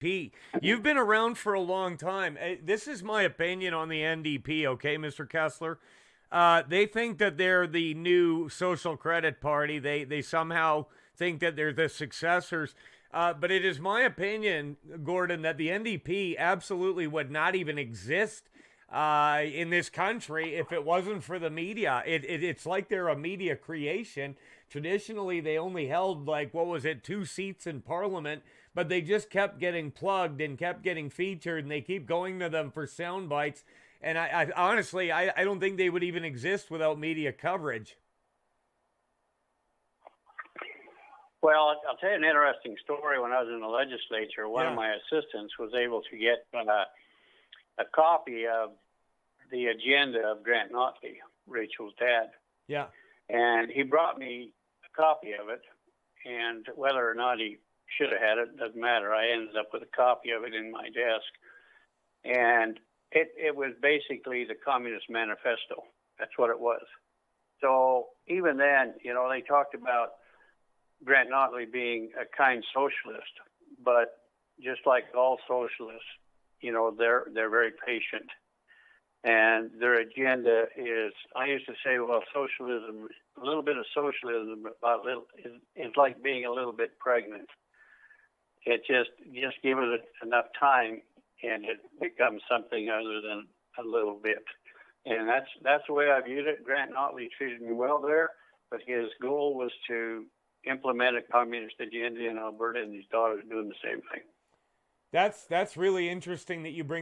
P. You've been around for a long time. This is my opinion on the NDP, okay, Mr. Kesler? They think that they're the new social credit party. They somehow think that they're the successors. But it is my opinion, Gordon, that the NDP absolutely would not even exist in this country if it wasn't for the media. It's like they're a media creation. Traditionally, they only held, like, what was it, 2 seats in Parliament, but they just kept getting plugged and kept getting featured, and they keep going to them for sound bites. And I honestly, I don't think they would even exist without media coverage. Well, I'll tell you an interesting story. When I was in the legislature, one of my assistants was able to get a copy of the agenda of Grant Notley, Rachel's dad. Yeah. And he brought me a copy of it, and whether or not he should have had it doesn't matter. I ended up with a copy of it in my desk. And it was basically the Communist Manifesto. That's what it was. So even then, they talked about Grant Notley being a kind socialist, but just like all socialists, they're very patient, and their agenda is. I used to say, well, socialism, a little bit of socialism, is like being a little bit pregnant. It just give it enough time, and it becomes something other than a little bit. And that's the way I viewed it. Grant Notley treated me well there, but his goal was to implement a communist agenda in Alberta, and his daughter's doing the same thing. That's really interesting that you bring